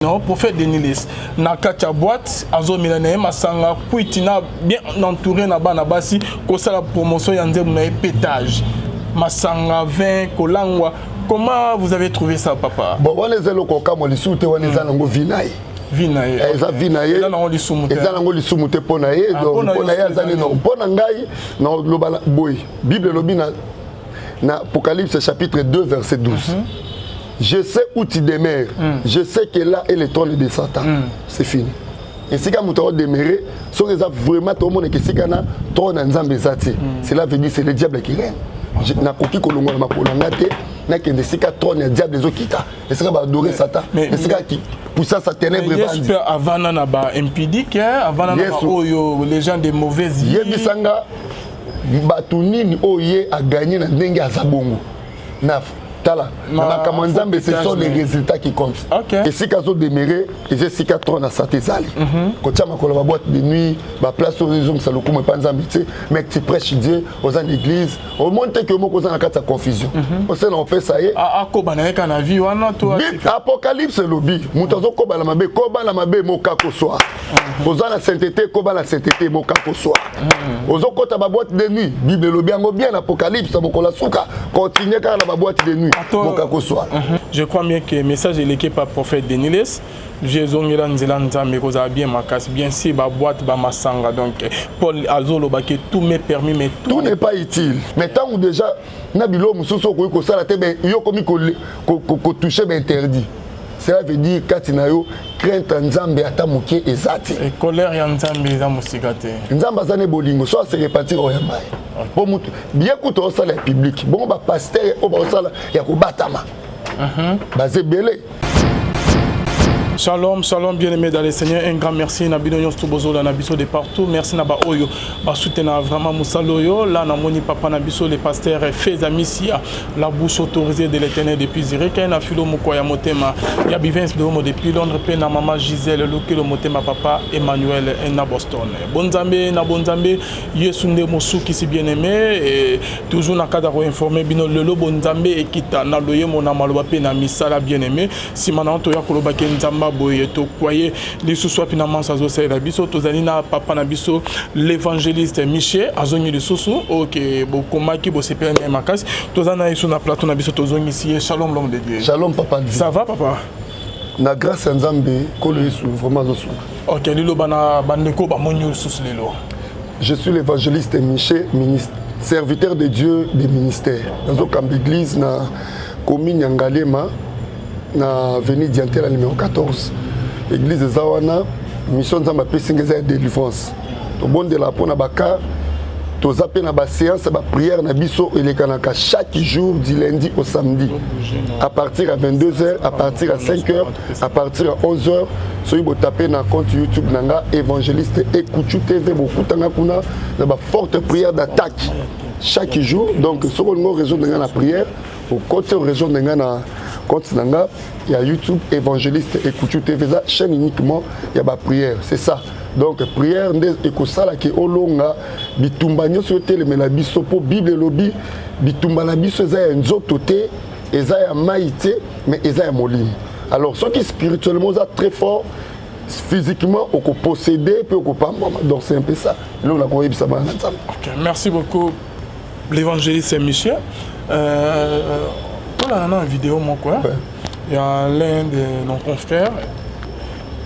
Non, prophète Denilis, na katia boîte, azo milane masanga kuitina bien entouré na bana basi ko sala promotion ya nzembo na pétage. Masanga 20 kolangwa. Comment vous avez trouvé ça papa? Bon, on les eloko kama lisute on les anango vinaye. Vinaye. Eza vinaye. Eza nango lisumute. Eza nango lisumute pona ye donc pona ye azali non pona ngai non lobala boy. Bible lobi na Apocalypse chapitre 2 verset 12. Je sais où tu demeures. Je sais que là est le trône de Satan. C'est fini. Et si quand tu demeuré, si tu as vraiment tout le monde qui est na trône nzambe zati. Cela veut dire c'est le diable qui règne. Na koki kolongo na makolanga te na kende sika trône ya diable ezokita. Et c'est va adorer Satan. Et c'est qui poussa sa ténèbre bandi. J'espère avant na ba impudique, avant na ba oyo les gens de mauvaise vie. Yebisanga batunini oye a gagné na ndenge azabongo. Na tala na kamanzambe ce sont les résultats qui comptent. Et si kazo demeuré et c'est si trône à satezali quand tu as ma boîte de nuit ba place aux raisons ça le coup pas nzambe mais tu prêches Dieu aux en église au monte que mo koza na kata confusion on sait on fait ça y a ko bana ka na vie wana to Apocalypse lobby mutazo ko bala mabe mo kako soir oza na sainteté ko bala sainteté mo kako soir ozo kota ba boîte de nuit Bible lobby ngo bien Apocalypse bokola suka continuer car la boîte de nuit. Je crois bien que le message est légué par le prophète Denilis. Jésus a bien bien si ma boîte ba masanga donc Paul Azolo que tout m'est permis mais tout n'est pas utile. Mais tant ou déjà nabilo musoso ko sala te ben yo komi ko toucher ben interdit. Cela veut dire katinayo crainte nzambe ata moké ezati. Et colère ya nzambe za musikate. Nzambe azane bolingo so se repartir o yambaye. Bon mutu bien kuto o sala public. Bon ba pasteur o ba sala ya ko batama. Bazé belé. Shalom, shalom, bien-aimés dans le Seigneur. Un grand merci. Nabidonyo Stubozo, la Nabiso de partout. Merci Naba Oyo. Basutena vraiment Moussaloyo. Là, Namoni Papa Nabiso, le pasteur Feza Missia. La bouche autorisée de l'éternel depuis Zurich. Na Philo Mukoya Motema. Yabivens de Homo depuis Londres. Pe na Maman Gisèle. Lokelo Motema Papa Emmanuel et na Boston. Bonzambe, na Bonzambe. Yesunde Moussou qui si bien-aimé. Et toujours na Kadaro informé. Bino Lelo Bonzambe et Kita. Na Loye Mona Malobape na Misala bien-aimé. Si maintenant Toya Kolobake Nzamba. To croyez les sous-sois finalement ça zo c'est biso tozalina papa na biso l'évangéliste Michel azongi les sous OK beaucoup maki bo CPN makas tozana ici na plateau na biso tozongi ici shalom l'homme de Dieu. Shalom papa. Ça va papa? Na grâce à Nzambe ko le sous vraiment zo sous. OK lilo bana bandeko ba monyo sous lilo. Je suis l'évangéliste Michel, ministre serviteur de Dieu des ministères. Dans une église na commune Ngalema na avenue Diantela numéro 14 église Zawana mission nzamba pesingeza ya délivrance to bonde la pona baka to zape na ba séance ba prière na biso elekanaka chaque jour du lundi au samedi à partir à 22h à partir à 5h à partir à 11h soyi bo taper na compte YouTube nanga évangéliste Ekuchu TV beaucoup tanga kuna na ba forte prière d'attaque chaque jour donc sur le réseau de la prière au côté réseau de na compte nanga il y a YouTube évangéliste Ekuchu TV ça chaîne uniquement il y a ba prière c'est ça donc prière nde ekosala ke olonga bitumba nyoso tele mela biso po Bible lobby bitumba na biso za ya nzoto te eza ya maïté mais eza ya molimo alors ceux qui spirituellement ça très fort physiquement on peut posséder puis on peut pas donc c'est un peu ça là on a quoi ça va ensemble. OK merci beaucoup l'évangéliste Michel voilà une vidéo mon quoi il y a l'un de nos confrères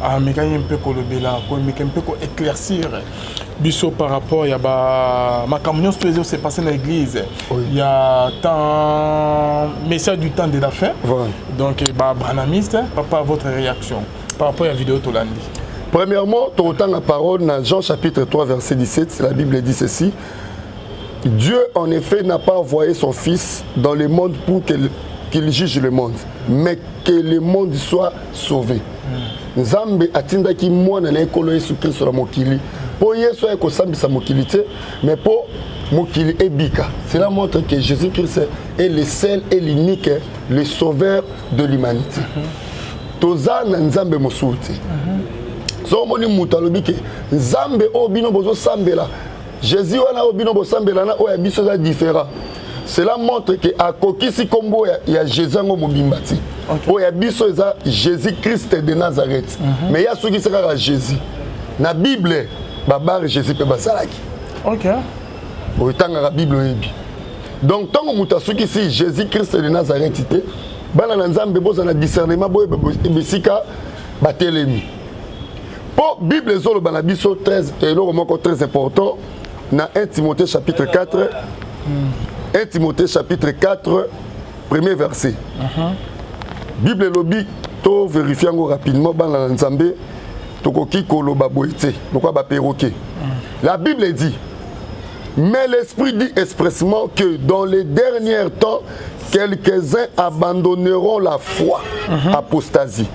à mécanique un peu colobela un peu éclaircir biso par rapport il y a ma camion s'est passé dans l'église il y a tant message du temps de la fin donc branamiste papa votre réaction par rapport à la vidéo Tolandi. Premièrement autant la parole dans Jean chapitre 3 verset 17 la Bible dit ceci. Dieu en effet n'a pas envoyé son fils dans le monde pour qu'il juge le monde, mais que le monde soit sauvé. Nzambe atindaki mwana na ekolo Yesu Kristo la mokili. Po Yesu eko sambisa mokili te, mais po mokili ebika. Cela montre que Jésus-Christ est le seul et l'unique, le sauveur de l'humanité. Toza na Nzambe mosuti. So moni mutu alobi ke Nzambe obino bozo sambela. Jésus wana obino bo sambela na oya biso za différent. Cela montre que à kokisi kombo ya Jésus ngo mobimbati. Oh, il y a biso eza Jésus-Christ de Nazareth. Mais il y a ceux qui sera Jésus. Na Bible, babar Jésus peut basalaki. OK. Autant la Bible ebi. Donc tant que muta ceux qui c'est Jésus-Christ de Nazareth té, bana na nzambe boza na discernement boye bisika batelemi. Pour Bible zolo bana biso 13 et le mot très important na 1 Timothée chapitre 4. 1 Timothée chapitre 4 premier verset. Bible lobi to vérifier rapidement bana na nzambe. La Bible dit, mais l'Esprit dit expressément que dans les derniers temps, quelques-uns abandonneront la foi, apostasie,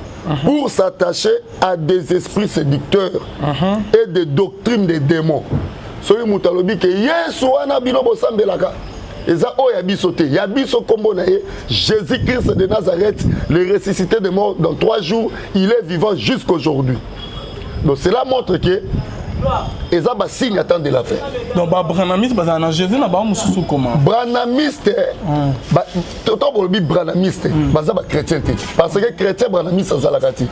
pour s'attacher à des esprits séducteurs et des doctrines des démons. Soy mutalobi que Yesu wana bilobo sambelaka. Eza o yabiso te, yabiso kombo na ye, Jésus-Christ de Nazareth, le ressuscité de mort dans 3 jours, il est vivant jusqu'aujourd'hui. Donc cela montre que les signes attendent de la faire. Donc branamiste bazana Jésus na ba mususu comment? Branamiste toto bolobi branamiste baza ba chrétien te parce que chrétien branamiste ça la kati.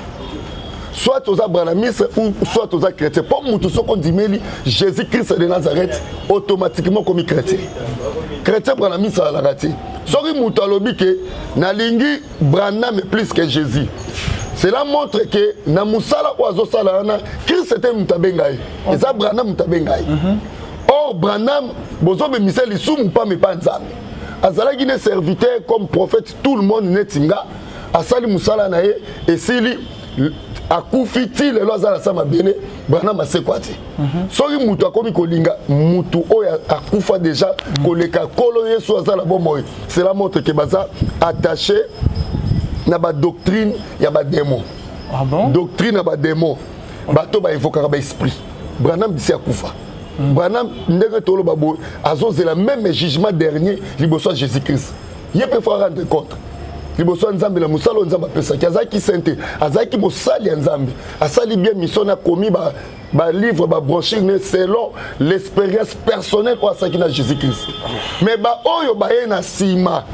Soit aux branamiste ou soit aux chrétiens. Pour mutu soko ndimeli Jésus-Christ de Nazareth automatiquement comme chrétien. Chrétien branamiste ça la kati. Sori mutu alobi que na lingi branam plus que Jésus. Cela montre que na musala oazo salana Christ était mutabengai. Et ça Branham mutabengai. Or Branham bozo be misel isumu pa me panzami. Azala gine serviteur comme prophète tout le monde netinga asali musala na ye et sili akufiti le lozala sama bene Branham asekwati. Soki mutu akomi kolinga mutu oya akufa déjà koleka kolo Yesu azala bomoy. Cela montre que baza attaché na ba doctrine ya ba démon. Ah bon? Doctrine ya ba démon. Bato ba évoquera ba esprit. Branham disi akufa. Branham ndenge tolo babo azozela même jugement dernier liboso Jésus-Christ. Yé peut faire rendre compte. Liboso nzambe la musalo nzamba pesa ki azaki sainte, azaki mosali nzambe. Asali bien mission na komi ba livre ba brochure selon l'expérience personnelle ou asaki na Jésus-Christ. Mais ba oyo ba na sima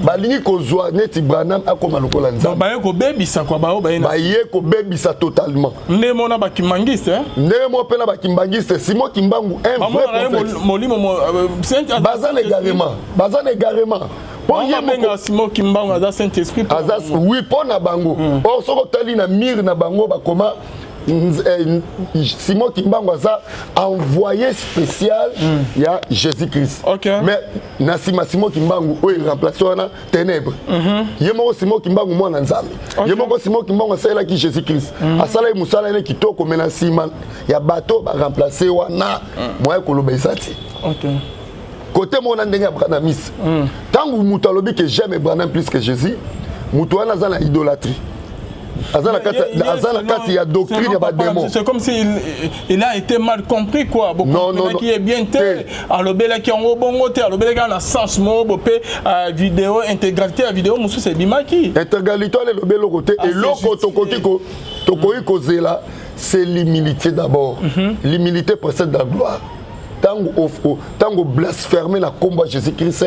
balingi kozwa neti Branham akoma lokola nzambe. Ba yeko bebisa kwa ba ba ba yeko bebisa totalement. Ndemo na bakimangiste hein? Ndemo pena bakimangiste Simon Kimbangu un vrai prophète. Molimo bazan égarément. Pour yembenga Simon Kimbangu aza Saint-Esprit. Azas oui pour na bango. Or soko tali na mir na bango bakoma Simon Kimbangu a envoyé spécial il y a Jésus-Christ. Mais Nassima Simon Kimbangu il remplace na ténèbres. Yemoko Simon Kimbangu moi nzambe. Yemoko Simon Kimbangu c'est là qui Jésus-Christ. Asala musala ne kitoko mena Simon ya bateau ba remplacer wana moi koloba isati. Côté mon ndenge Branhamis. Tant que mutalobi que j'aime Branham plus que Jésus, mutuana za na idolâtrie. Il y a doctrine, il y a des démons. C'est comme s'il a été mal compris quoi. Non. Qui est bien tel. Alors bela qui en bon côté, alors bela qui en a sens mot, bopé vidéo intégralité à vidéo, monsieur c'est bimaki. Intégralité le belo côté et l'autre tokoi kozela, c'est l'humilité d'abord. L'humilité précède la gloire. Tango blasphémer la combat Jésus-Christ,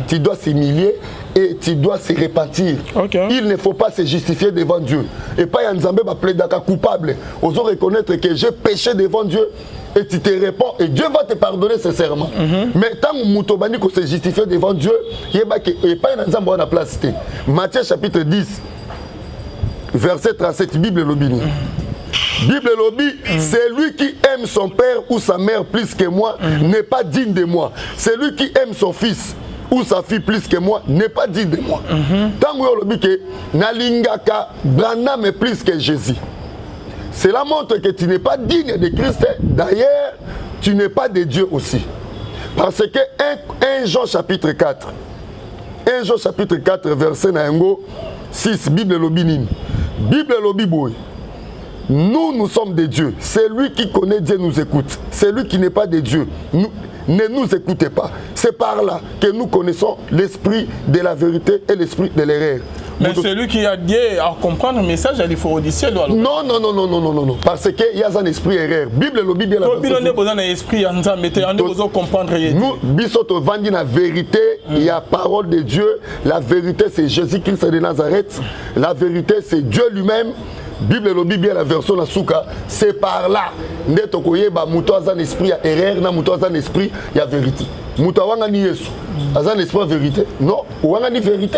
tu dois s'humilier et tu dois se repentir. Il ne faut pas se justifier devant Dieu. Et pas Yanzambe va plaider coupable. Osons reconnaître que j'ai péché devant Dieu et tu te réponds et Dieu va te pardonner sincèrement. Mais tant que Moutobani se justifier devant Dieu, il n'y a pas Yanzambe à la place. Matthieu chapitre 10, verset 37, Bible Lobini. Bible lobby, celui qui aime son père ou sa mère plus que moi n'est pas digne de moi. Celui qui aime son fils ou sa fille plus que moi n'est pas digne de moi. Tant que lobby que Nalingaka Branham est plus que Jésus. Cela montre que tu n'es pas digne de Christ. D'ailleurs, tu n'es pas de Dieu aussi. Parce que 1 Jean chapitre 4, 1 Jean chapitre 4 verset 6, Bible lobby nini. Bible lobby boy. Nous sommes des dieux. Celui qui connaît Dieu nous écoute. Celui qui n'est pas de Dieu, ne nous écoutez pas. C'est par là que nous connaissons l'esprit de la vérité et l'esprit de l'erreur. Mais celui qui a dit à comprendre le message, il faut auditionner. Non. Parce qu'il y a un esprit erreur. Bible, le Bible, il y a un esprit, il faut comprendre. Nous, bisoto vandi la vérité, il y a parole de Dieu. La vérité, c'est Jésus-Christ de Nazareth. La vérité, c'est Dieu lui-même. Bible, le Bible, la version la souka, c'est par là. Neto koyeba, muto azan esprit ya erreur, na muto azan esprit ya vérité. Muto wanga ni Yesu, azan esprit vérité. Non, wanga ni vérité.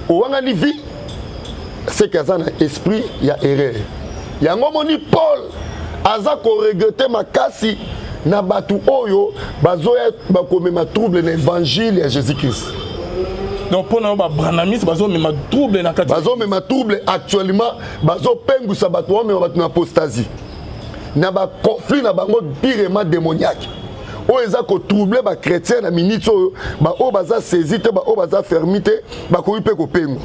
Wanga ni vie. C'est qu'azan esprit ya erreur. Yango moni Paul, aza ko regretter makasi na batu oyo bazoya bakomema trouble na évangile ya Jésus-Christ. Donc pour nous, Branamis, bazo même trouble na kati. Bazo même trouble actuellement, bazo pengu sa batu mais batu na apostasie. Na ba conflit na bango pirement démoniaque. O eza ko troubler ba chrétien na minute ba o baza saisité ba o baza fermité ba ko ipe ko pengu.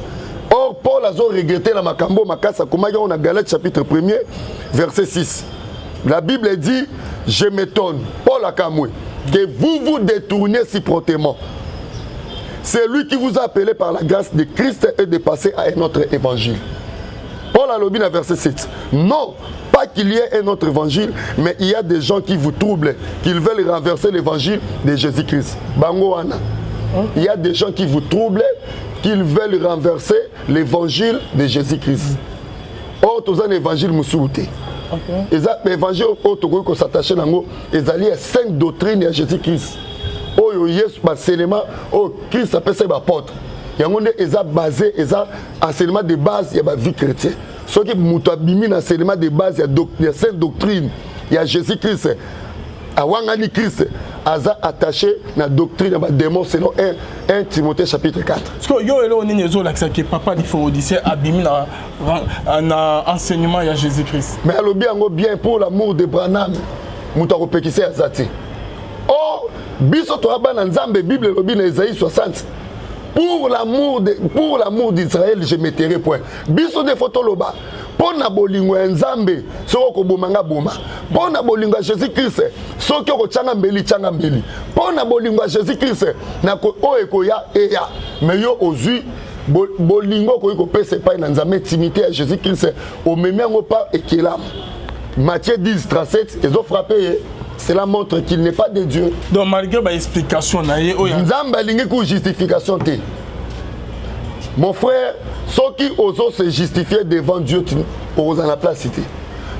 Or Paul a regretté la makambo makasa comme on a Galates chapitre 1er verset 6. La Bible dit je m'étonne Paul a kamwe que vous vous détournez si promptement. C'est lui qui vous a appelé par la grâce de Christ et de passer à un autre évangile. Paul a lobby dans verset 7. Non, pas qu'il y ait un autre évangile, mais il y a des gens qui vous troublent, qui veulent renverser l'évangile de Jésus-Christ. Bangoana. Il y a des gens qui vous troublent, qui veulent renverser l'évangile de Jésus-Christ. Or, tu as un évangile moussouté. L'évangile où tu s'attache à il y a 5 doctrines à Jésus-Christ. Oh yes, enseignement oh Christ appelle ça apôtre. Yango ne eza basé eza enseignement de base ya ba vie chrétienne. Ce qui muto abimi na enseignement de base ya sainte doctrine ya Jésus-Christ. Awangani Christ aza attaché na doctrine ba démon selon 1 Timothée chapitre 4. Parce que yo elo ni nezo la que papa di faut Odyssée abimi na enseignement ya Jésus-Christ. Mais alobi yango bien pour l'amour de Branham muto kopekisa azati. Oh biso to abana nzambe Bible lobi na Isaïe 60. Pour l'amour d'Israël, je mettrai point. Biso de photo loba. Pour na bolingo nzambe, soko bomanga boma. Pour na bolingo Jésus-Christ, soko ko changa mbeli. Pour na bolingo Jésus-Christ, na ko oeko ya eya. Mais yo ozu bolingo ko ko pese pa na nzambe timité à Jésus-Christ. Au même pas ekelam. Matthieu 10 37, ils ont frappé. Cela montre qu'il n'est pas de Dieu. Donc malgré l'explication, justification. Mon frère, ceux qui osent se justifier devant Dieu, osent en la place.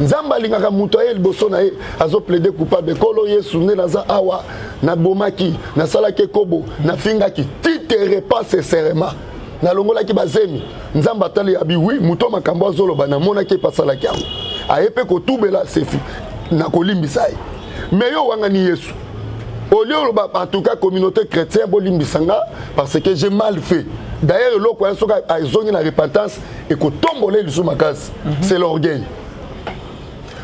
Nzamba lingaka muto ye liboso na ye azo plaider coupable kolo Yesu ne naza awa na bomaki na salaki kobo na fingaki titere pas sincèrement na longola ki bazemi nzamba tali abi oui muto makambo azoloba na mona ki pasalaki yango ayepe ko tubela sefi na kolimbisa ye. Mais yo wangani Yesu. Au lieu en tout cas communauté chrétienne bolimbisanga parce que j'ai mal fait. D'ailleurs le quoi soka aizongi na repentance et ko tomboler sur ma case. C'est l'orgueil.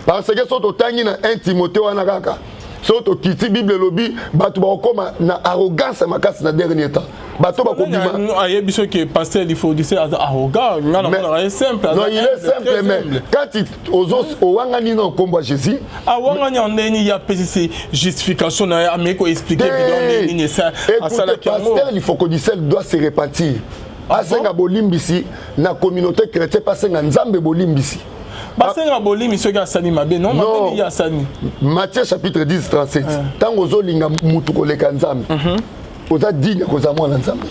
Parce que soto tangi na 1 Timothée wana kaka. Soto kiti Bible lobi batu ba koma na arrogance makasi na dernier temps. Bato ba kobima. Ayebiso que pasteur il faut dire arrogant, ngana simple. Non, il est simple mais quand il ozos owangani non komba Jésus. Awangani on ndeni ya pesi justification na ameko expliquer bidon ni ça asala ki pasteur il faut que Dieu doit se repentir. Asenga bolimbisi na communauté chrétienne pasenga nzambe bolimbisi. Basenga bolimi soki asani mabe non mabe ya asani. Matthieu chapitre 10 37. Tango zolinga mutu koleka nzambe. Oza digne koza mwana nzambe.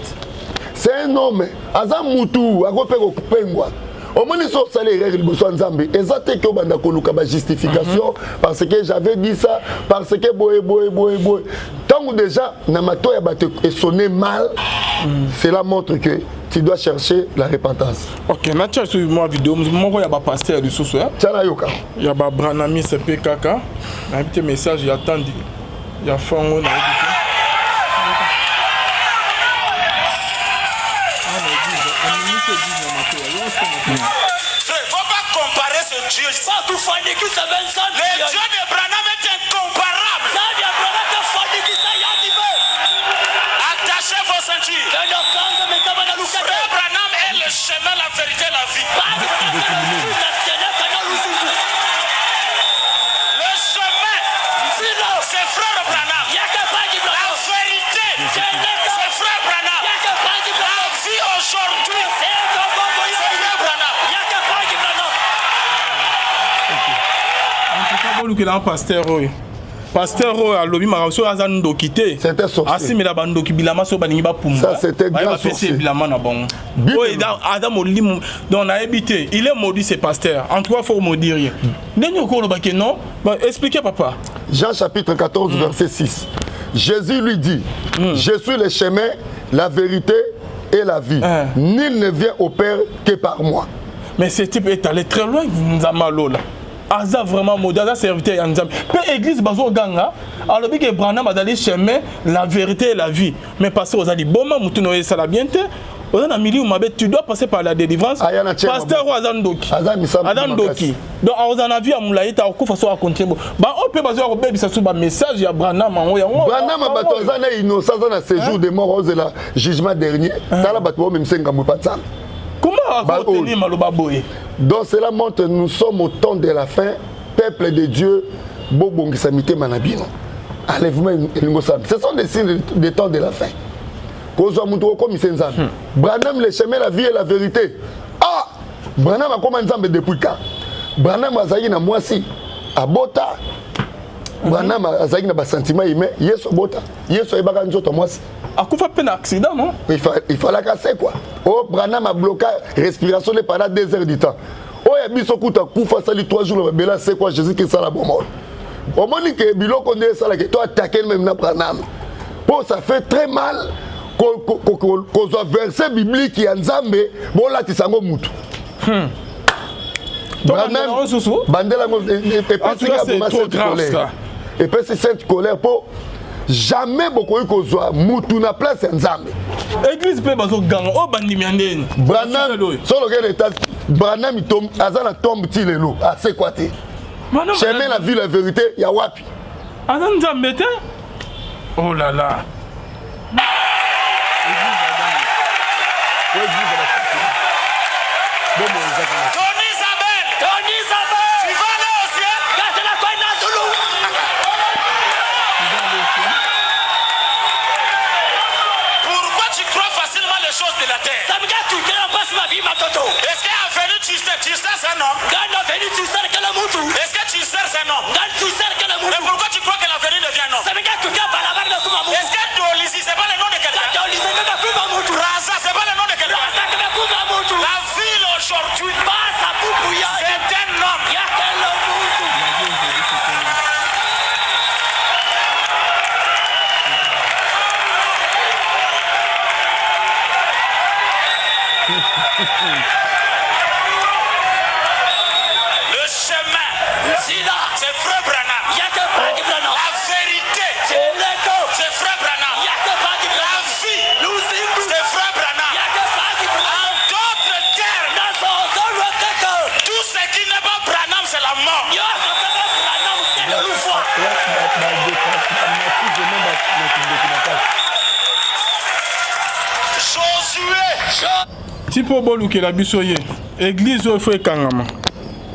C'est un homme aza mutu akope ko pengwa. Au moins ils sont salaires liboso nzambe. Ezate ke banda koluka ba justification parce que j'avais dit ça parce que boy. Tango déjà na mato ya bato et sonné mal. Cela montre que tu dois chercher la repentance. Ok, Natia sur moi vidéo, moi il y a pas pasteur du sous Tiana yoka. Il y a pas Branami CP kaka. Un petit message il attend. Il y a Fango na faut pas comparer ce Dieu. Le Dieu de Branham est incomparable. Attachez vos ceintures. Frère Branham est le chemin, la vérité, la vie. Le chemin, c'est Frère Branham. La vérité, c'est Frère Branham. La vie aujourd'hui, bolukela un pasteur oyo. Pasteur oyo alobi maraso azando quitté. C'était sorcier. Asimela bando ki bilama so baningi ba pumba. Ça c'était grand sorcier. Bilama na bon. Oyo Adam Olim donc on a habité. Il est maudit ce pasteur. En trois fois maudit rien. Denyo ko lo baké non? Expliquez papa. Jean chapitre 14 verset 6. Jésus lui dit, je suis le chemin, la vérité et la vie. Nul ne vient au Père que par moi. Mais ce type est allé très loin, Nzamalola. Aza vraiment modèle, Aza serviteur Nzam. Peu église bazo ganga, alors que Branham a dans chemin, la vérité et la vie. Mais parce que vous avez dit, bon, moutuno et salabiente, vous avez milieu tu dois passer par la délivrance. Pasteur Azandoki. Azandoki. Donc vous en avez à Moulaïta, au coup façon à contribuer. Bah on peut baser au bébé ça sous un message à Branham. Branham a batozana innocent dans le séjour des morts de la jugement dernier. Dans la bataille même 5 ans pas ça. Comment raconter Malobaboye? Donc cela montre que nous sommes au temps de la fin, peuple de Dieu, Bobongi Samité Manabino. Enlèvement ce sont des signes des temps de la fin. Branham le chemin, la vie et la vérité. Ah! Branham a commencé depuis quand? Branham a zaï na moisi à Bota. Branham a zaï na sentiment humain. Yeso Bota. Yeso ebaka nzoto moisi. A quoi fait un accident non? Il fallait casser quoi. Oh, Branham a bloqué la respiration pendant 2 heures du temps. Oh, il y a mis son coup de coup face à lui 3 jours. Mais là, c'est quoi Jésus qui est ça la bonne mort. Au moment que Bilo connaît ça, que toi attaquer même na Branham. Bon, ça fait très mal qu'on soit verset biblique qui est en Zambé. Bon, là, tu s'en mutu. Branham, Bandela, c'est trop grave ça. Et puis c'est cette colère pour. Jamais beaucoup de choses mutu na place nzambe. Église pe bazo ganga o bandimi andeni. Branham solo que l'état Branham tombe azana tombe ti lelo assez quoi té. Chemin la vie la vérité ya wapi. Azana nzambe té. Oh là là. Est-ce qu'à tu sais c'est un homme? Est-ce que tu sais c'est un homme? Mais pourquoi tu crois que l'avenir devient un homme? Est-ce que Dolisi c'est pas le nom de quelqu'un? Raza c'est pas le nom de quelqu'un? La ville aujourd'hui c'est un homme. Le chemin, c'est Frère Branham. La vérité, c'est Frère Branham. La vie, c'est Frère Branham. En d'autres termes, tout ce qui n'est pas Branham, c'est la mort. Josué. Tipo boluke la bisoye. Église au fait kangama.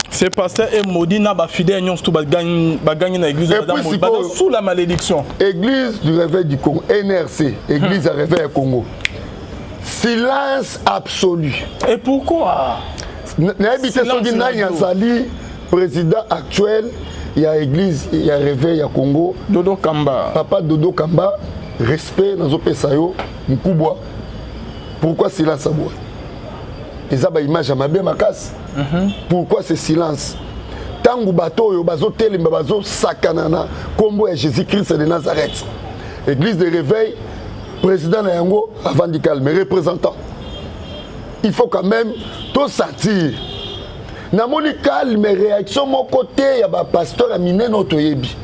Ce pasteur est maudit na ba fidèle nyons tout ba gagner na église sous la malédiction. Église du réveil du Congo, NRC, église du réveil du Congo. Silence absolu. Et pourquoi? N'habitez son Nanyazali, président actuel, il y a église, il y a réveil à Congo. Dodo Kamba. Papa Dodo Kamba, respect dans Opesayo, Mkoubwa. Pourquoi silence à bois? Et ça, image à ma bien ma casse. Pourquoi ce silence? Tangu bato yo bazo telemba bazo sakanana kombo ya Jésus-Christ de Nazareth. Église de réveil, président Nayango avant de calmer, représentant. Il faut quand même tout sentir. Na moni calme réaction mon côté ya ba pasteur aminé notre yebi.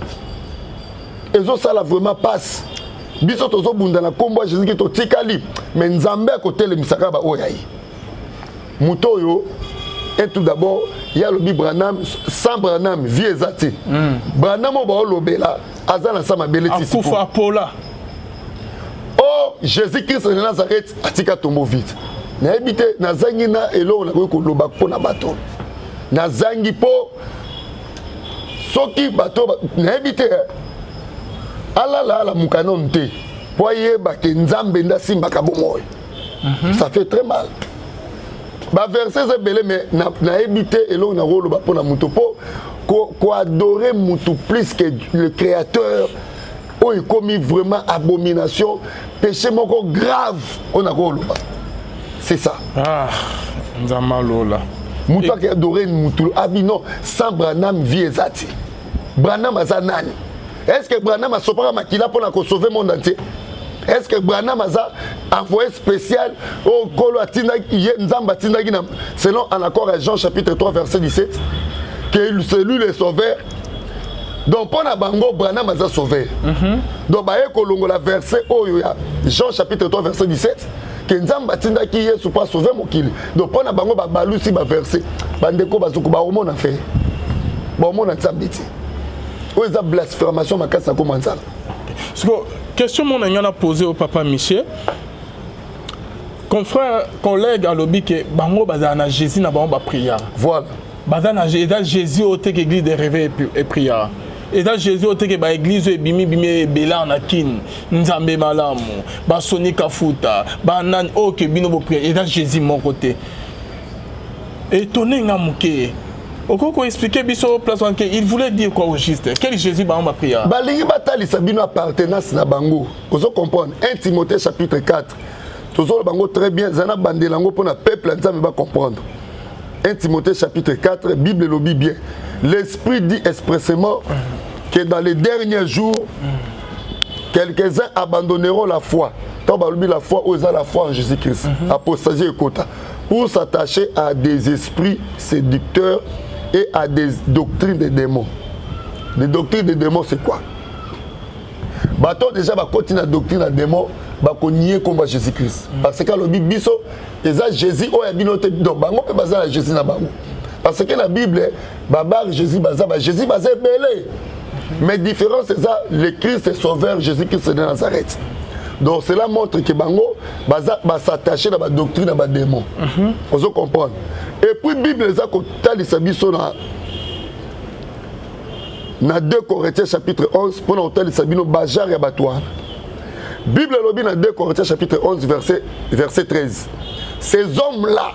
Ezo ça là vraiment passe. Biso tozo bunda na kombo ya Jésus-Christ to tikali mais nzambe côté le misaka ba oyayi. Mutoyo et tout d'abord il y a le Branham sans Branham vie ezati. Branham ba lobela azana sama beleti sipo. Akufa Paula. Oh Jésus-Christ de Nazareth atika tombo vite. Na ebité na zangi na elo na ko loba ko na bato. Na zangi po soki bato na ebité ala la mukanon te. Poye ba ke nzambe nda simba ka bomoy. Ça fait très mal. Ba verset c'est belé mais na éviter et l'on a rôle pour la motopo adorer Moutou plus que le créateur. Oh, il commis vraiment abomination, péché moko grave. On a quoi? C'est ça. Ah, Nzamalola. Moutou qui adorer Moutou. Ah, non, sans Branham vie ezati. Branham azanani. Est-ce que Branham a sauvé Makila pour sauver le monde entier? Est-ce que Branham a envoyé spécial au Kolo Atindaki, Nzamba Tindaki, selon en accord à Jean chapitre 3 verset 17, que c'est lui le sauveur? Donc pour Bango, Branham a sauvé. Donc la verset Jean chapitre 3 verset 17, que Nzamba Tindaki Yesu pas sauver mon kili. Donc pour Bango balu si ba verset, bandeko bazuku ba omona fait. Ba omona Nzambiti. Où est la blasphémation makasa comment ça? Question mon a posé au papa Michel. Confrère, collègue à l'objet que bango bazana Jésus na bango ba prière. Voilà. Bazana Jésus au tek église de réveil et prière. Et dans Jésus au tek ba église bimi bimi bela na kin nzambe malamu ba soni kafuta ba nan o ke bino bo prière et dans Jésus mon côté. Étonné ngamuke. Oko expliquer biso place en il voulait dire quoi au juste? Quel Jésus ba ma prière? Balingi batali sabino appartenance na bango. Ozo comprendre 1 Timothée chapitre 4. Toujours bango très bien zana bandelango pour na peuple nzambe ba comprendre. 1 Timothée chapitre 4, Bible le dit bien. L'Esprit dit expressément que dans les derniers jours, quelques-uns abandonneront la foi. Tant la foi, osant la foi en Jésus-Christ. Apostasie et quota. Pour s'attacher à des esprits séducteurs et à des doctrines de démons. Les doctrines de démons, c'est quoi? Bateau déjà va continuer la doctrine de démons, va nier combat Jésus-Christ. Parce que le Bible dit Jésus ou yabinote donc bango peut baser la Jésus na bango. Parce que la Bible babar Jésus baza Jésus basé belé. Mais différence c'est ça le Christ est sauveur Jésus-Christ de Nazareth. Donc cela montre que bango baza s'attacher à la doctrine de démons. Vous comprenez? Et puis Bible ça ko talisa biso na 2 Corinthiens chapitre 11 pour nous talisa bino bajar ya batouane. Bible lobby dans 2 Corinthiens chapitre 11 verset 13. Ces hommes-là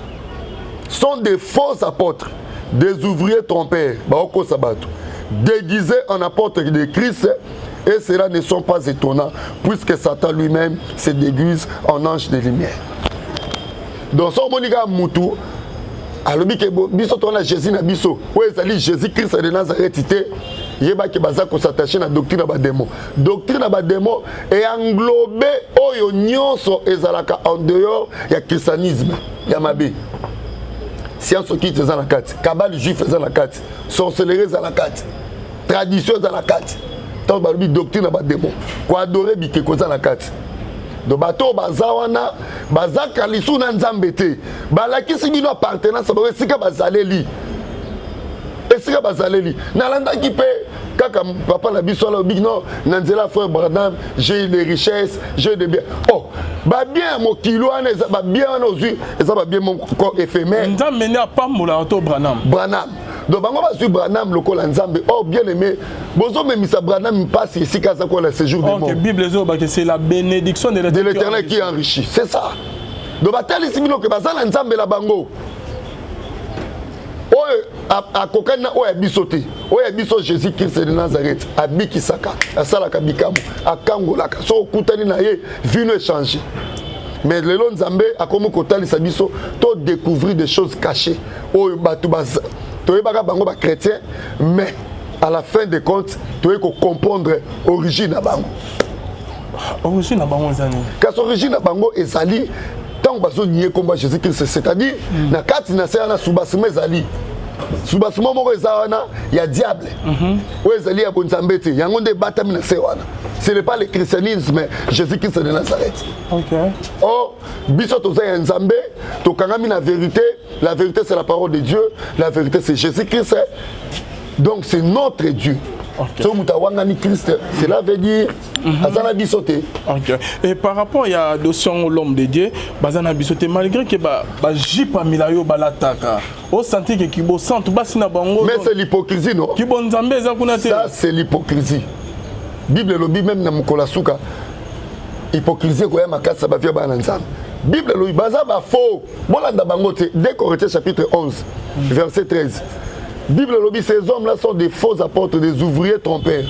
sont des faux apôtres, des ouvriers trompeurs, déguisés en apôtres de Christ, et cela ne sont pas étonnants, puisque Satan lui-même se déguise en ange de lumière. Donc, si on a Moutou, alors que Jésus n'a biso, Jésus-Christ de Nazareth, il y a s'attacher à la doctrine de démon. Doctrine de démon est englobée au nyonso ezalaka en dehors il y a christianisme, il y a mabé. Science occulte dans la carte, cabale juif dans la carte, sorcellerie dans la carte, tradition dans la carte. Tant que doctrine de démon, quoi adorer bikeko dans la carte. Do bato bazawana bazaka lisu na nzambete balakisi bino appartenance ba esika bazaleli esika bazaleli nalanda ki pe kaka papa na biso la big non nanzela frère Branham j'ai des richesses j'ai des biens oh ba bien mo kilo ana ba bien na ozu eza ba bien mon corps éphémère nzambe a pas mola to Branham donc bango bazui Branham lokola nzambe oh bien aimé bozo memisa Branham passe ici kaza ko la séjour de mort. La Bible dit que c'est la bénédiction de l'Éternel qui enrichit. C'est ça. Donc batali simino que bazala nzambe la bango. Oh a kokana oh bisote. Oh biso Jésus Christ de Nazareth abiki saka asala kabikamu akangolaka so kutani na ye vino échanger. Mais le long nzambe a comme kotali sabiso to découvrir des choses cachées. Oh batu baza to yebaka bango ba chrétien mais à la fin des comptes, tu dois comprendre l'origine de Bango. Origine de Bango, quand l'origine de Bango est sali, tant que tu nié combat Jésus-Christ, c'est-à-dire, na kati na seyana subasime zali. Subasime moko ezana ya diable. Ou ezali ya bonzambete, yango nde batami na sewana. Ce n'est pas le christianisme, mais Jésus-Christ de Nazareth. OK. Or, biso toza ya nzambe, to kangami na vérité, la vérité c'est la parole de Dieu, la vérité c'est Jésus-Christ. Donc c'est notre Dieu. Okay. Cela veut dire Bazana bisoté. Okay. Et par rapport à l'ocean l'homme de Dieu, Bazana bisoté malgré que jipa milayo balataka. Au senti que kibo sent basina bango. Mais c'est l'hypocrisie non. Kibo nzambe za kunate. Ça c'est l'hypocrisie. Bible lobi même na mukola suka. Hypocrisie ko ya makasa ba via bana nzambe. Bible lobi baza ba faux. Bolanda bango te 2 Corinthiens chapitre 11 verset 13. Bible lobby, ces hommes-là sont des faux apôtres, des ouvriers trompeurs.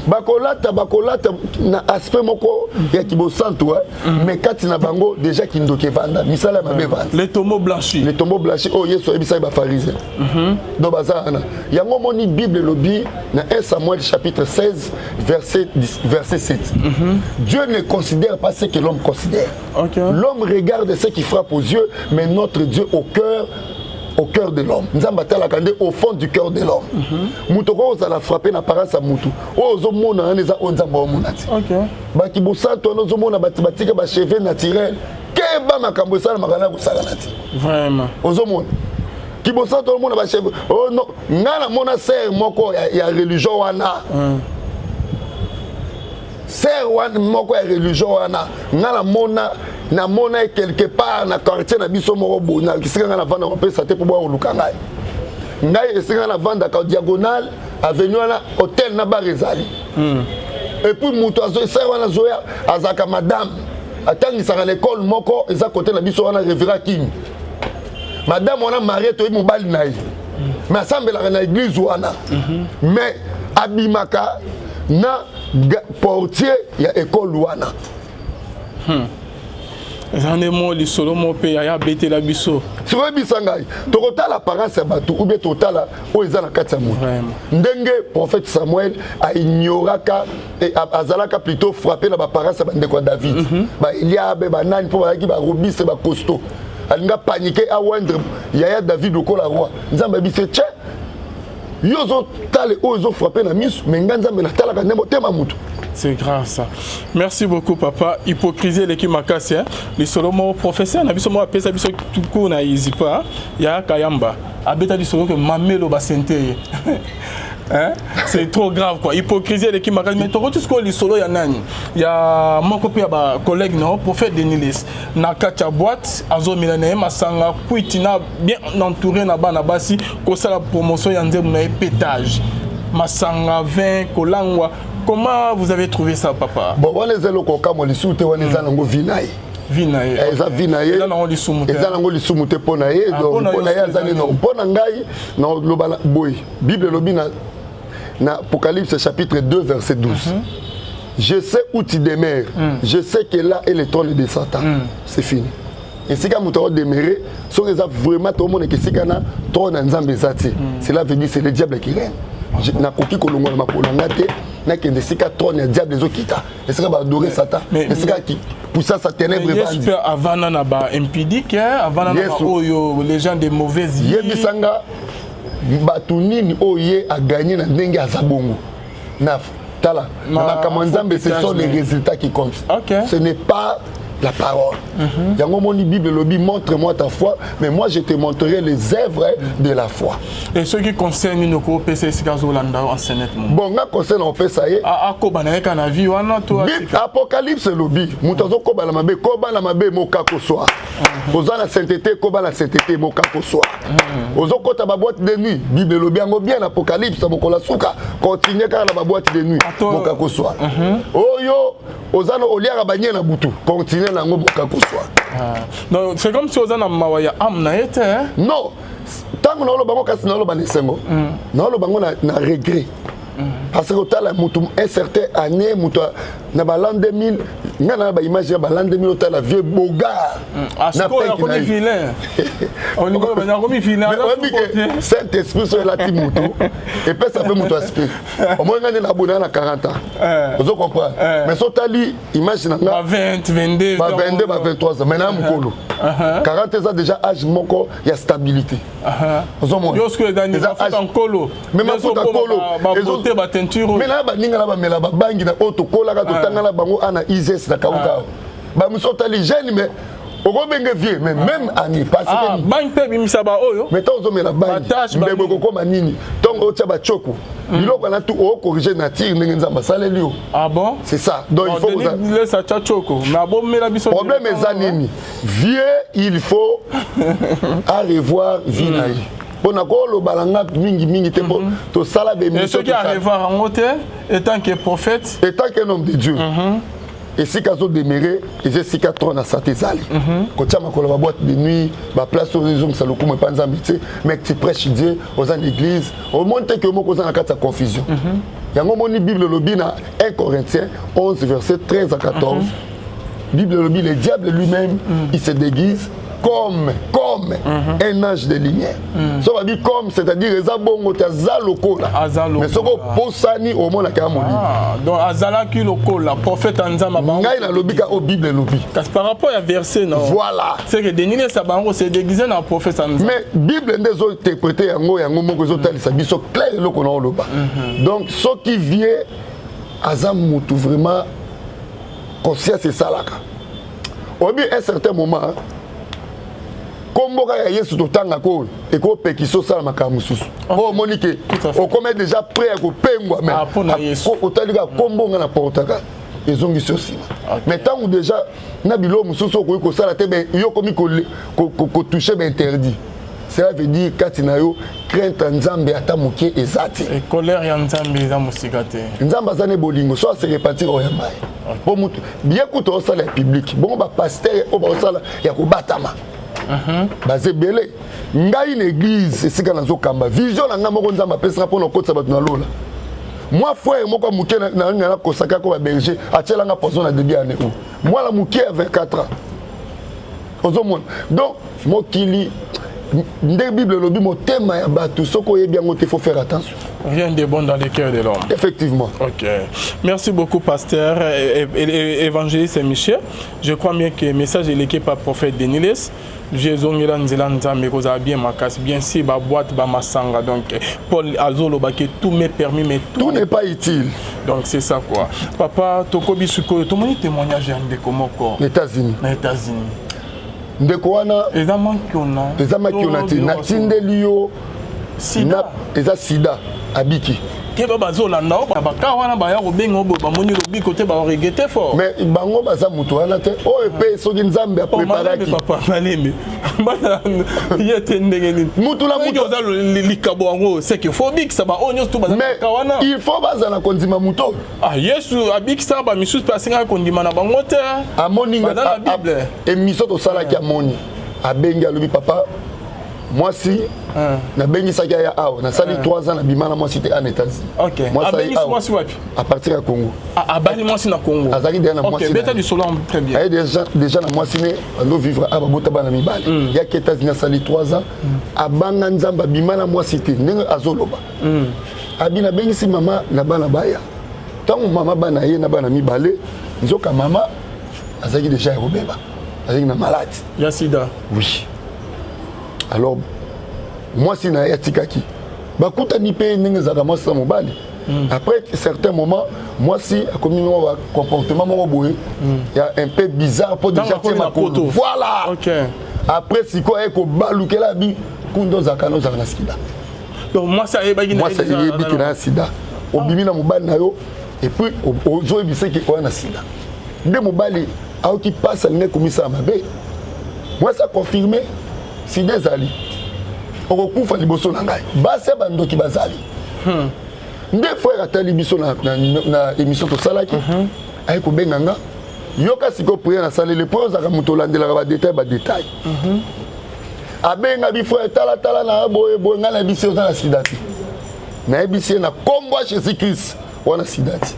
Bakolata na aspect moko ya kibosanto mais kati na bango déjà kindoke vanda misala mabe vanda les tombeaux blanchis oh yeso ebisa ba pharisien donc bazana yango moni Bible lobby na 1 Samuel chapitre 16 verset 7 Dieu ne considère pas ce que l'homme considère. L'homme regarde ce qui frappe aux yeux, mais notre Dieu au cœur de l'homme. Nous avons au fond du cœur de l'homme. Moutoko la frapper na parole sa mutu. Ozo mona neza onza ba monati. Ba kibosanto nozo mona batibatika ba cheveux naturel. Keba makambo sala makana ko sala nati. Vraiment. Ozo mona. Kibosanto mona ba cheveux. Oh non, ngana mona ser moko ya religion wana. Ser wana moko ya religion wana. Ngana mona na mona quelque part na quartier na biso moko bona kisinga na vanda ko pesa te pour boire luka ngai ngai esinga na vanda ka diagonale avenue na hôtel na barezali et puis muto azo esa wana zoya azaka madame atangisa na l'école moko eza côté na biso wana Révérend Kim madame wana marié to mobali na ye mais assemblera na église wana mais abimaka na portier ya école wana J'en ai mon lisolo mon pays à bêter la biso. Sur le bisangai, total apparence bateau ou bien total au ezana katsamu. Ndenge prophète Samuel a ignoraka et azalaka plutôt frappé la apparence bande quoi David. Ba il y a ba nani pour ba ki ba robiste ba costaud. Alinga paniquer à wendre yaya David au la roi. Nzamba bise tche. Yozo tale ozo frappé na misu mais nganzamba na talaka nembo tema mutu. C'est grave ça. Merci beaucoup papa. Hypocrisie l'équipe makasi hein. Le solo mon professeur na biso mo apesa biso tout na izipa ya kayamba. Abeta du solo que mamelo ba sente. Hein? C'est trop grave quoi. Hypocrisie l'équipe makasi mais tout ce que le solo ya nani. Ya mon copain ba collègue non prophète de Nilis na kacha boîte azo milane masanga kuitina bien entouré na bana basi ko sala promotion ya nzemu na pétage. Masanga 20 kolangwa. Comment vous avez trouvé ça, papa? Bon, on est allé au Kamoli soute, on est allé au Vinaï. Vinaï. Eza Vinaï. Eza nango lisumuté. Eza nango lisumuté ponaye. Donc ponaye azali non ponangai non lobala boy. Bible lobi na Apocalypse chapitre 2 verset 12. Je sais où tu demeures. Je sais que là est le trône de Satan. C'est fini. Et si quand vous demeurez, si vous avez vraiment tout le monde qui est na trône nzambe zati. Cela veut dire c'est le diable qui règne. Na koki kolongo na makolanga te na kende sika trône ya diable ezokita esika ba adorer Satan esika ki poussa sa ténèbre bandi j'espère avant na ba impidique avant na oyo les gens de mauvaise vie yebisanga batu nini oye a gagné na ndenge azabongo na tala na makambo nzambe ce sont les résultats qui comptent. Ce n'est pas la parole. Yango moni Bible lobi montre-moi ta foi, mais moi je te montrerai les œuvres de la foi. Et ce qui concerne nos PC Sikazolanda enseignement. Bon, nga concerne on peut ça y est. Ko bana ka na vie wana to Apocalypse lobi, mutazo ko bala mabe moka ko soa. Ozana sainteté ko bala sainteté moka ko soa. Ozo kota ba boîte de nuit, Bible lobi ngo bien Apocalypse bokola suka, continue ka na ba boîte de nuit moka ko soa. Oyo ozana oliara banye na butu, continue. Non, c'est comme si on a mawaya amna été. Non, tant que nous avons cassé nos banesengo, nous avons na regret. Parce que au mutum un certain année mutu na l'an 2000, ngana ba image ya l'an 2000 au la vieux boga. Na pas comme vilain. On y va comme vilain. Saint esprit sur la team mutu et puis ça peut mutu aspect. Au moins ngana na abonné na 40 ans. Vous comprenez? Mais sotali image na 20, 22, 23 ans. Maintenant mukolo. 40 ans déjà âge moko ya stabilité. Vous comprenez? Yo ce que Daniel a fait en colo. Même en colo. Ba teinture mais là ba ninga ba mela ba bangi na auto kola ka to tangala bango ana ISS na kauka ba musota les jeunes mais okobenge vieux mais même ani parce que bangi pe bimisa ba oyo mais to zo mela bangi mbebo ko koma nini tongo ocha ba choko biloko na tout o corriger nature ndenge nzamba saleli yo. Ah bon? C'est ça. Donc il faut vous ça choko na bo mela biso problème ezanini vieux il faut à revoir Vinaï. Bon, le balanga mingi tempo to sala be et ce qui arrive en moté étant que prophète étant qu'un homme de Dieu et si kazo demeuré et c'est si quatre na santé zali ko tchama ko la boîte de nuit ba place aux raisons ça le coup mais pas nzambité mais tu prêches Dieu aux en église au monte que moko za na kata confusion yango moni Bible lobi na 1 Corinthiens 11 verset 13 à 14 Bible lobi le diable lui-même il se déguise comme un ange de lumière. Ça va dire comme, c'est-à-dire Ezabongo Taza Lokola. Mais ce qu'on posani au monde à Kamoni. Donc Azala qui Lokola, prophète Anzama. Ngai na lobika au Bible lobi. Par rapport à verset non. Voilà. C'est que Denile Sabango s'est déguisé dans le prophète Anzama. Mais Bible des autres interprétés yango moko zotali sa biso clair le kono loba. Donc ce qui vient Azam mutu vraiment conscience c'est ça là. Au bout un certain moment Komboka ya Yesu totanga ko et ko pekiso sala makamu susu. O monique o comme déjà prêt à ko pengwa mais pona Yesu. O talika kombonga na portaka ezongi sosi. Mais tant ou déjà na bilo mususu ko sala te ben yo komi ko toucher ben interdit. Cela veut dire katina yo crainte nzambe ata mokie ezati. Et colère ya nzambe za musikate. Nzamba zane bolingo so se repartir o yamai. Bon mutu bien ko to sala public. Bon ba pasteur o ba sala ya ko batama. Basé belé ngai une église esika nazo kamba vision na nga moko nzamba pesa pour no kotsa batu na lola moi frère moko muke na kosaka ko ba berger atela nga poison na début année où moi la muke à 24 ans ozomona donc mokili ndé Bible lobi motema ya batu soko yebi yango te faut faire attention. Rien de bon dans le cœur de l'homme. Effectivement. Ok. Merci beaucoup, pasteur évangéliste Michel. Je crois bien que le message est légué par le prophète Deniles. Jésus a bien ma casse, bien si ma boîte, ma sanga. Donc, Paul Azolo, tout m'est permis, mais tout n'est pas utile. Donc, c'est ça quoi. Papa, Tokobi Suko, tout le monde témoignage de comment quoi? Les États-Unis. Les États-Unis. Ndeko wana ezama kiona ti natindeli yo sida eza sida abiki keba bazolanda baka wana baya kobenga obo bamoni lobi kote ba regretter fort mais bango baza mutu wana te oyo pe soki nzambe apreparaki papa malemi bana yete ndenge nini mutu la mutu oza likabo yango c'est que faut bik ça ba onyo tout baza ka wana il faut baza na kondima mutu Yesu abik ça ba misus pasinga kondima na bango te amoni dans la Bible et miso to sala ki amoni abengi alobi papa moi si na bengi saka ya awa na sali 3 ans na bimana moi c'était en États-Unis. OK. Moi si wapi à partir à Congo. Abali moi si na Congo. Azaki derrière na moi si. OK, beta du solo très bien. Ay déjà na moi si ne ando vivre à babota bana mibale. Ya ki États-Unis sali 3 ans abanga nzamba bimana moi c'était ndenge azoloba. Abina bengi si mama na bana baya. Tant mama bana ye na bana mibale nzoka mama azaki déjà robeba. Azaki na malade. Ya sida. Oui. Alors moi si na yatikaki bakuta ni pe ndenge za moi sa mobali après certains moments moi si comme un comportement mon boye il y a un peu bizarre pour déjà tirer ma photo voilà OK après si quoi eko balukela bi kundo za kano za na sida donc moi ça yebaki na sida obimi na mobali na yo et puis ozo ebise ki ko na sida nde mobali au qui passe ne komisa mabe moi ça confirmé si des ali okokufa liboso na ngai base bandoki bazali nde frère atali biso na émission to salaki ay ko benganga yoka siko prier na salle le point za muto landela ba détail abenga bi frère tala na boye ngala biso na sidati na biso na kombo Jésus Christ wana sidati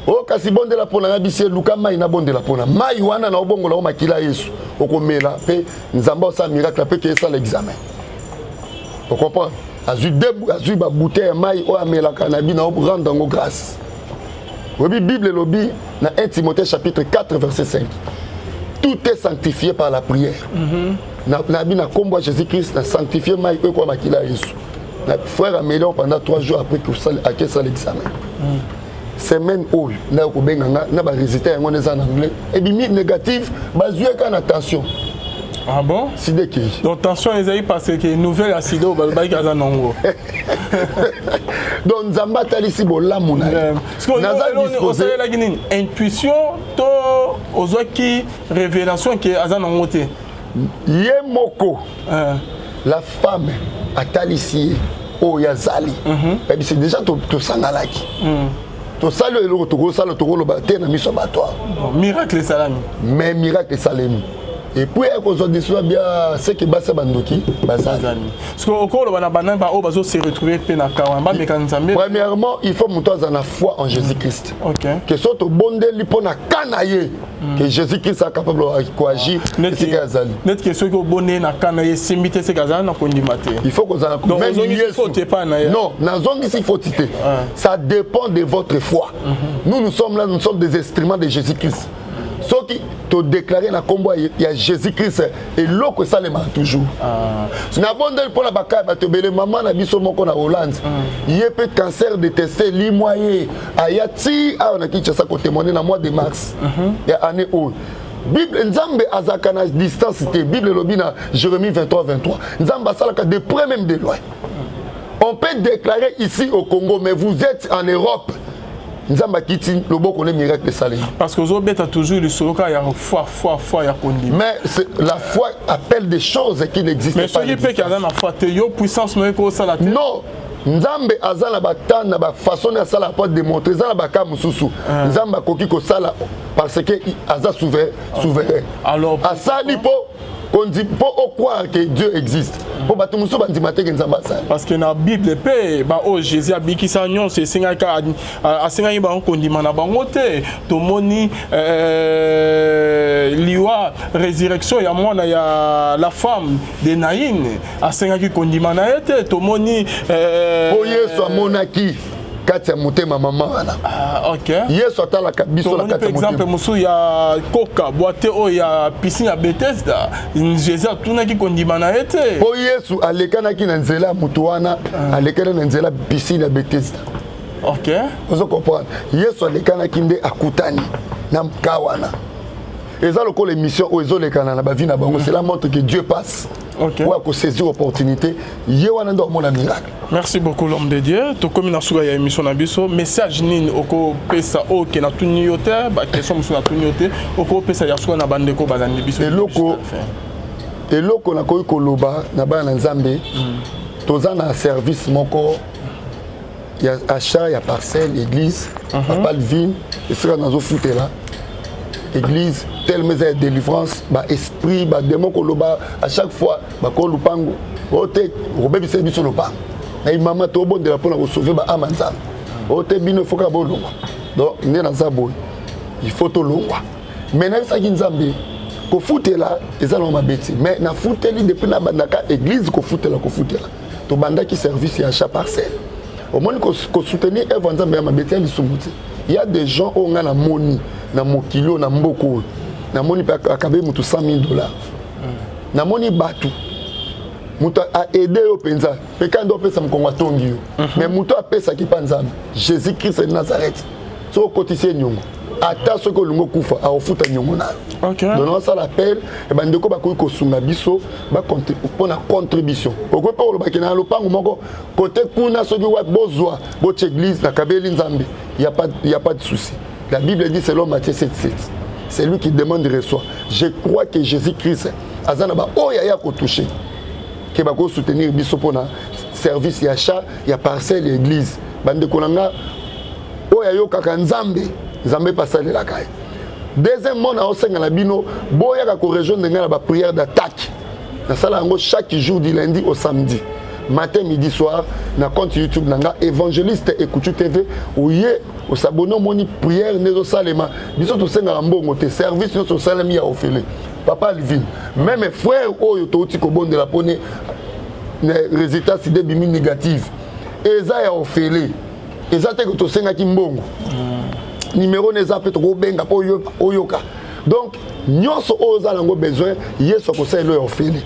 o kasi bondela pona biso luka mai na bondela pona mai wana na obongola o makila Yesu okomela pe nzamba sa miracle pe que ça l'examen. Vous comprenez? Azu ba bouteille mai o amela kanabi na rendre en grâce. Oui, Bible lobi na 1 Timothée chapitre 4 verset 5. Tout est sanctifié par la prière. Na bi na kombo Jésus Christ na sanctifié mai ko kwa makila Yesu. Na frère améliore pendant 3 jours après que ça l'examen. Semaine où là ko benganga na ba résultat yango neza en anglais et bimi négatif bazue kana attention. Ah bon? Sideki. Donc attention Esaïe parce que nouvelle acide au balbai kaza nongo. Donc nzamba talisi bolamu na. Naza disposé la guinine intuition to ozaki révélation que aza nongo te. Yemoko. La femme a talisi o yazali. Et c'est déjà to sangalaki. to sali eloko to sala to lo ba te na miso bato miracle salami mais miracle salami et puis qu'on dit bien ce qui basse bandoki bazani parce que au cours bana bana ba o bazo se retrouver penaka ba mekanzambe. Premièrement il faut monter dans la foi en Jésus-Christ. OK. Que soit to bonde li pona kanaye que Jésus-Christ est capable de coagir ce gazali. Net que ceux qui bonne na kanaye simité ce gazali na kondimate. Il faut qu'on a même non, nazongi si faut titer. Ça dépend de votre foi. Nous sommes là, nous sommes des instruments de Jésus-Christ. Ce qui te déclaré dans le combat, il y a Jésus-Christ et l'autre ça les toujours. Na bonde pour la baka ba te bele maman na biso moko na Hollande. Il y a peut cancer détesté limoyer ayati a on a qui ça ko témoigner dans mois de mars. Et année où Bible Nzambe azakana distance te Bible lobina Jérémie 23:23. Nzambe salaka de près même de loin. On peut déclarer ici au Congo mais vous êtes en Europe. Parce que Zobet a toujours le soloka, il y a foi, mais la foi appelle des choses qui n'existent pas. Mais ce qui peut qu'il y a une foi, puissance non. Nzambe azala batan na ba façon ya sala pas démontrer za ba ka mususu. Nzamba koki ko sala parce que aza souverain. Alors asali po on dit pas au croire que Dieu existe. Pour battre musu bandimate ke nzamba sala. Parce que na Bible pe ba o Jésus abiki sa nyon se singa ka asinga ba kondima na bango te to moni liwa résurrection ya mwana ya la femme de Naïn asinga ki kondima na ete to moni Yesu amonaki kati ya motema mama wana. OK. Yesu atala kabiso la kati ya motema. Par exemple musu ya koka boite o ya piscine ya Bethesda. Jésus atuna ki kondima na ete. Po Yesu alekana ki na nzela mutu wana alekana na nzela piscine ya Bethesda. OK. Vous comprenez? Yesu alekana ki nde akutani na mkawana. Eza loko les missions o ezo lekana na ba vie na bango, cela montre que Dieu passe. OK. Pour qu'on saisir l'opportunité, il y a un miracle. Merci beaucoup l'homme de Dieu. To comme na suga ya émission na biso, message nini oko pesa o ke na tuni yote, ba question musu na tuni yote, oko pesa ya suga na bandeko bazandi biso. Eloko na koyi koloba na ba na Nzambe, toza na service moko ya achat ya parcelle église, papa Lvin, et sera nazo futela. Église, telle maison de délivrance, bah esprit, bah démon koloba à chaque fois, bah kolupango, ote, robé bise biso lopango. Na maman to bon de la pour sauver bah amanzam. Ote bino foka bolongwa. Donc né dans ça boy. Il faut to longwa. Maintenant ça qui nzambe, ko futela, ezalo mabeti. Mais na futeli depuis na bandaka église ko futela. To bandaki service ya achat parcelle. Au moins ko soutenir evanzambe ya mabeti ya bisumuti. Il y a des gens où on a la monnaie. Na mokilo na mboko na moni pa akabe mutu $100,000 na moni batu mutu a aider yo penza pe kando pesa mkongo tongi yo mais mutu a pesa ki panzam Jésus Christ de Nazareth so kotisie nyongo ata ce que lungo kufa a ofuta nyongo na. OK. Donc ça l'appelle et bandeko ba ko sunga biso ba compter pour la contribution oko pa lo bakina lo pango moko côté kuna so ki wa bozwa bo église na kabeli nzambe il y a pas de souci. La Bible dit selon Matthieu 7:7. C'est lui qui demande et reçoit. Je crois que Jésus-Christ azanaba oyaya ko toucher. Que ba ko soutenir biso pona service ya achat, ya parcelle église. Bande kolanga oyayo kaka nzambe, nzambe pasale la kai. Deuxièmement na osenga la bino boya ka ko rejoindre nga ba prière d'attaque. Na sala ngo chaque jour du lundi au samedi. Matin, midi, soir, na compte YouTube nanga évangéliste Ekutu TV où yé au s'abonner moni prière nezo salema biso to senga mbongo te service nezo salemi ya ofele papa Lvin même mes frères oyo to ti ko bonde la pone les résultats si des bimi négatifs eza ya ofele eza te ko to senga ki mbongo numéro neza pe to ko benga po oyoka donc nyonso oza lango besoin yeso ko sala ya ofele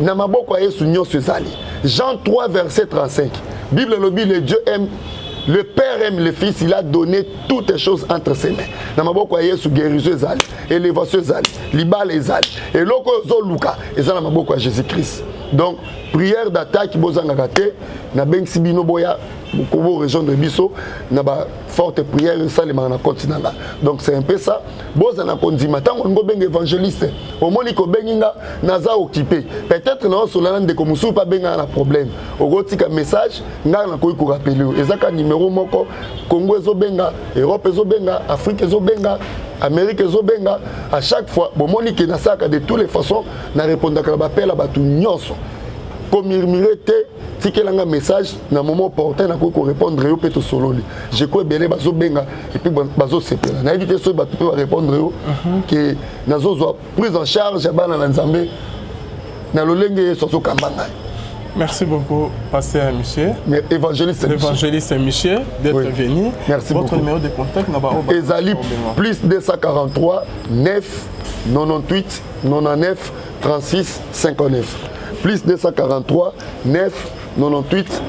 na maboko ya Yesu nyonso ezali. Jean 3 verset 35. Bible lobi le Dieu aime, le Père aime le Fils, il a donné toutes les choses entre ses mains. Na maboko ya Yesu guérison ezali, élévation ezali, libala ezali. Et loko zo luka ezali na maboko ya Jésus-Christ. Donc prière d'attaque bozanga te na bengsi bino boya beaucoup rejoindre biso na ba forte prière ça les na continent. Donc c'est un peu ça. Boza na kondima tango ngo benga évangéliste. Au moni ko benginga naza occupé. Peut-être na solana de komusu pas benga na problème. Ogotika message nga na ko rappeler. Ezaka numéro moko Congo ezo benga, Europe ezo benga, Afrique ezo benga, Amérique ezo benga. À chaque fois bon moni ke na saka de toutes les façons na répondre à l'appel à batu nyonso. Comme murmurer si quel un message dans moment opportun na ko répondre au peto sololi je crois belé bazo benga et puis bazo sepela na éviter so bato peut répondre que nazo zo prise en charge bana na nzambe na lolenge soso kambanga. Merci beaucoup pasteur Michel. Évangéliste Michel d'être venu. Merci beaucoup. Votre numéro de contact na ba Ezali plus 243 9 98 99 36 59 plus 243 9 98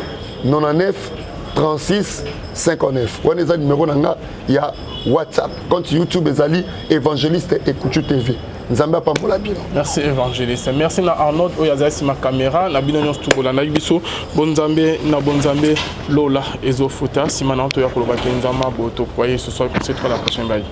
99 36 59. On est numéro nanga il y a WhatsApp. Compte YouTube Ezali évangéliste Écoute TV. Nzamba pambola bino. Merci évangéliste. Merci na Arnold Oyazasi ma caméra na bino nyonso tubola na biso bonzambe na bonzambe Lola ezofuta simana to ya koloba nzamba boto kwa Yesu soit c'est la prochaine bail.